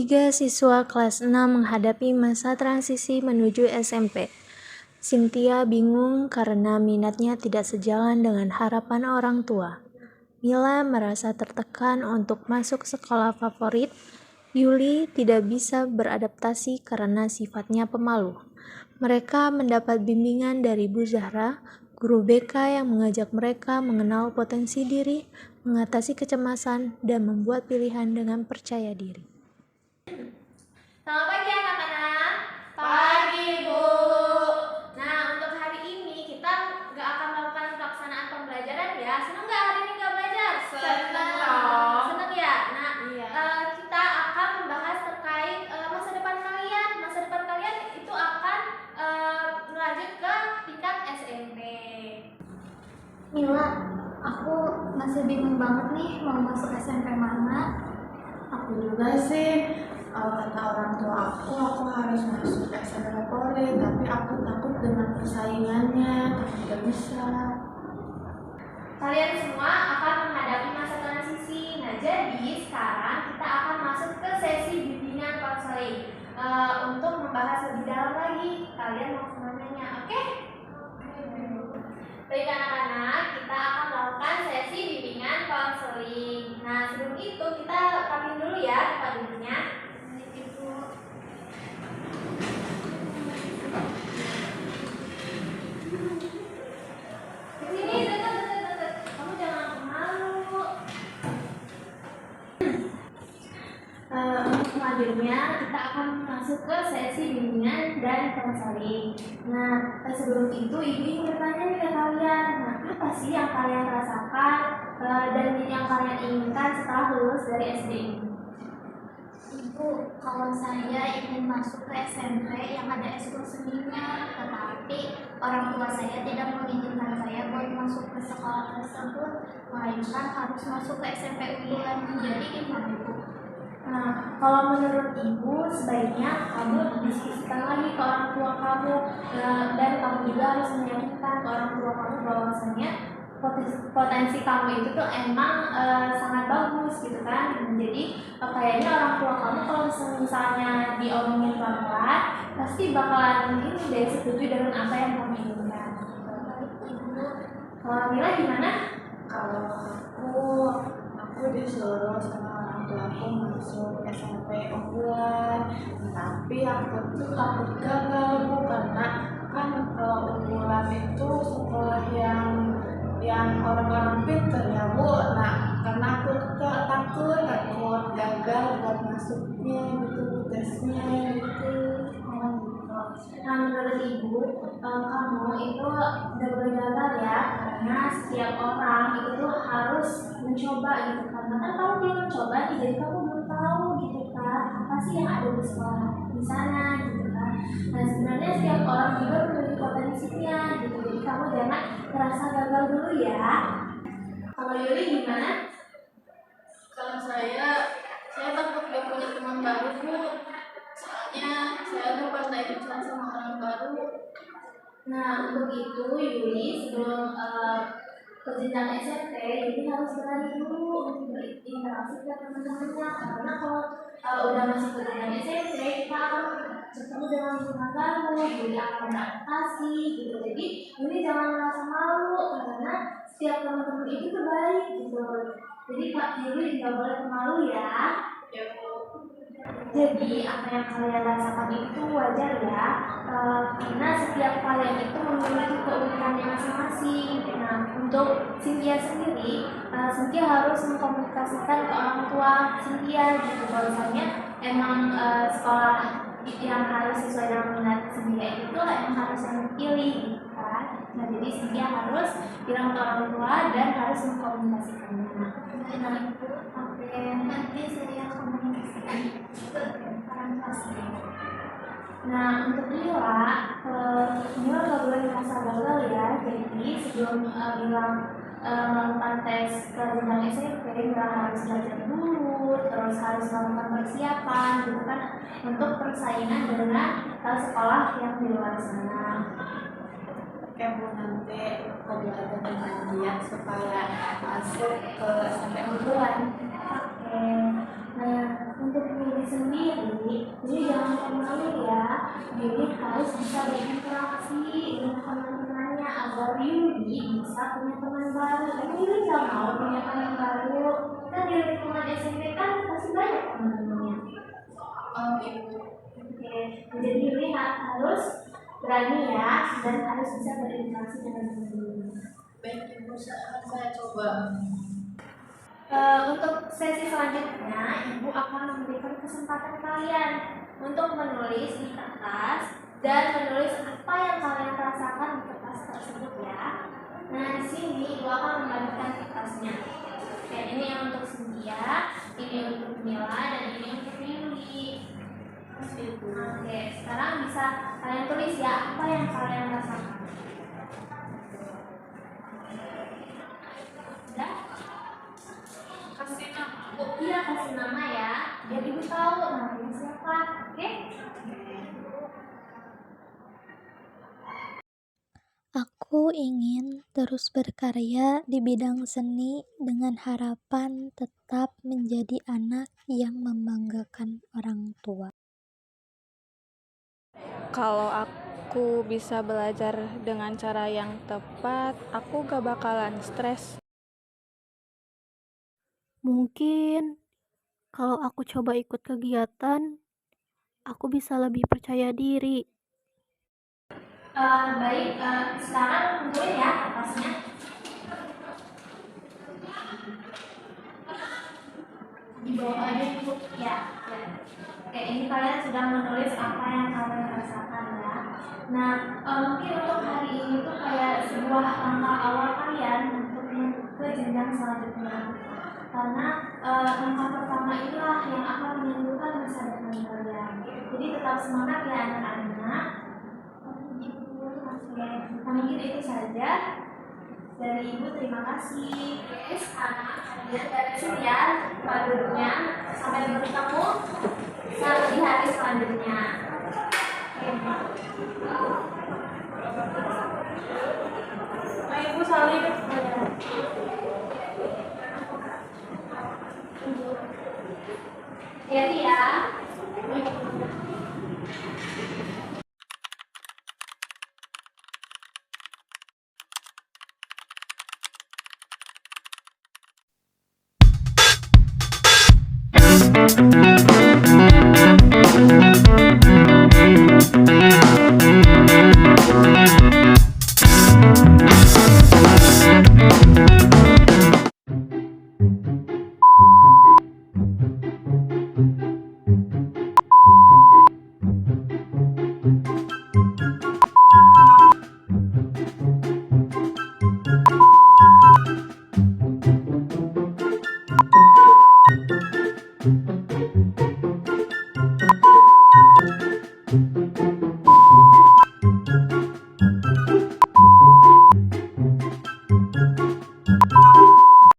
Tiga siswa kelas 6 menghadapi masa transisi menuju SMP. Cynthia bingung karena minatnya tidak sejalan dengan harapan orang tua. Mila merasa tertekan untuk masuk sekolah favorit. Yuli tidak bisa beradaptasi karena sifatnya pemalu. Mereka mendapat bimbingan dari Bu Zahra, guru BK yang mengajak mereka mengenal potensi diri, mengatasi kecemasan, dan membuat pilihan dengan percaya diri. Selamat pagi anak-anak. Pagi Bu. Nah, untuk hari ini kita nggak akan melakukan pelaksanaan pembelajaran ya. Seneng nggak hari ini nggak belajar? Seneng ya. Nah, kita akan membahas terkait masa depan kalian. Masa depan kalian itu akan melanjut ke tingkat SMP. Mila, aku masih bingung banget nih mau masuk SMP mana. Aku juga sih. Kata orang tua aku harus masuk SMP favorit, tapi aku takut dengan persaingannya, tidak bisa. Kalian semua akan menghadapi masa transisi. Nah, jadi sekarang kita akan masuk ke sesi bimbingan konseling untuk membahas lebih dalam lagi. Kalian mau semuanya, oke? Baik anak-anak, kita akan melakukan sesi bimbingan konseling. Nah, sebelum itu kita rapiin dulu ya tempat duduknya. Sini, deket. Kamu jangan malu. Untuk selanjutnya kita akan masuk ke sesi bimbingan dan konseling. Nah, sebelum itu ibu ingin bertanya nih ke kalian. Nah, apa sih yang kalian rasakan dan yang kalian inginkan setelah lulus dari SD ini? Ibu, kalau saya ingin masuk ke SMP yang ada ekskul seninya, tetapi orang tua saya tidak mengizinkan saya buat masuk ke sekolah tersebut, melainkan harus masuk ke SMP unggulan. Jadi gimana Ibu? Nah, kalau menurut ibu sebaiknya kamu diskusikan lagi ke orang tua kamu dan kamu juga harus meyakinkan ke orang tua kamu bahwasanya potensi kamu itu tuh emang sangat bagus gitu kan. Jadi kayaknya orang tua kamu kalau misalnya diomongin pelan-pelan pasti bakalan ini deh setuju dengan apa yang kamu inginkan. Kalau Mila gimana? Kalau aku disuruh sama orang tua aku masuk SMP unggulan, tapi aku tuh takut gagal Bu, karena kan unggulan itu sekolah yang orang-orang pinter ya Bu. Nah, karena aku tuh takut gagal buat masuknya gitu, tesnya gitu. Nah, menurut ibu, kamu itu udah boleh gagal ya, karena setiap orang itu tuh harus mencoba gitu. Karena kan kamu belum mencoba nih, jadi kamu belum tahu gitu kan, apa sih yang ada di sekolah di sana gitu kan. Nah, sebenarnya setiap orang juga memiliki potensinya gitu, jadi kamu jangan merasa gagal dulu ya. Kalau Yuli gimana? Kalau saya takut gak punya teman baru Bu. Soalnya saya udah pandai bicara sama orang baru. Nah, untuk itu Yuli sebelum ke jenjang SMP, Yuli harus berani dulu untuk berinteraksi dengan teman-temannya. Karena kalau udah masuk ke jenjang SMP, kita akan bertemu dengan lingkungan baru, Yuli akan beradaptasi gitu. Jadi Yuli jangan merasa malu karena setiap teman-teman itu baik gitu. Jadi Kak Yuli nggak boleh malu ya. Ya Bu. Jadi apa yang kalian rasakan itu wajar ya, karena setiap kalian itu memiliki keunikannya masing-masing. Nah, untuk Cynthia sendiri, Cynthia harus mengkomunikasikan ke orang tua Cynthia gitu, bahwasanya emang sekolah yang harus sesuai dengan minat Cynthia itu emang harus yang dipilih gitu kan. Nah, jadi Cynthia harus bilang ke orang tua dan harus mengkomunikasikannya. Nah, Oke, nanti saya komunikasikan ke orang tua saya. Nah, untuk Mila nggak boleh merasa gagal ya. Jadi sebelum Mila melakukan tes ke jenjang SMP, Mila harus belajar dulu, terus harus melakukan persiapan gitu kan untuk persaingan dengan sekolah yang di luar sana. Oke Bu, nanti aku belajar dengan giat supaya masuk ke SMP unggulan. Oke. Nah, untuk Mila sendiri, jadi jangan pemalu ya. Yudi harus bisa berinteraksi dengan teman-temannya agar Yudi bisa punya teman baru. Yudi nggak mau punya teman baru. Kan di lingkungan SMP kan pasti banyak teman-temannya. Ibu. Oke, jadi Yudi harus berani ya dan harus bisa berinteraksi dengan teman-temannya. Baik ibu, akan saya coba. Untuk sesi selanjutnya, Ibu akan memberikan kesempatan kalian untuk menulis di kertas dan menulis apa yang kalian rasakan di kertas tersebut ya. Nah, di sini Ibu akan membagikan kertasnya. Oke, ini yang untuk Cynthia, ini untuk Mila, dan ini untuk Yuli. Oke, sekarang bisa kalian tulis ya apa yang kalian rasakan. Udah? Kasih nama. Iya, kasih nama ya, biar Ibu tahu namanya siapa. Oke? Aku ingin terus berkarya di bidang seni dengan harapan tetap menjadi anak yang membanggakan orang tua. Kalau aku bisa belajar dengan cara yang tepat, aku gak bakalan stres. Mungkin kalau aku coba ikut kegiatan, aku bisa lebih percaya diri. Baik, sekarang kumpulin ya kertasnya. Di bawah aja Ibu. Ya. Oke, ini kalian sudah menulis apa yang kalian rasakan ya. Nah, mungkin untuk hari ini tuh kayak sebuah langkah awal kalian untuk ke jenjang selanjutnya. Karena langkah pertama inilah yang akan menyembuhkan masa depan kalian. Jadi tetap semangat ya anak-anak. Oke, mungkin itu saja dari Ibu, terima kasih. Sekarang kalian dari sini ya tempat duduknya, sampai bertemu di hari selanjutnya. Nah, ibu salin. Hati ya. Thank you.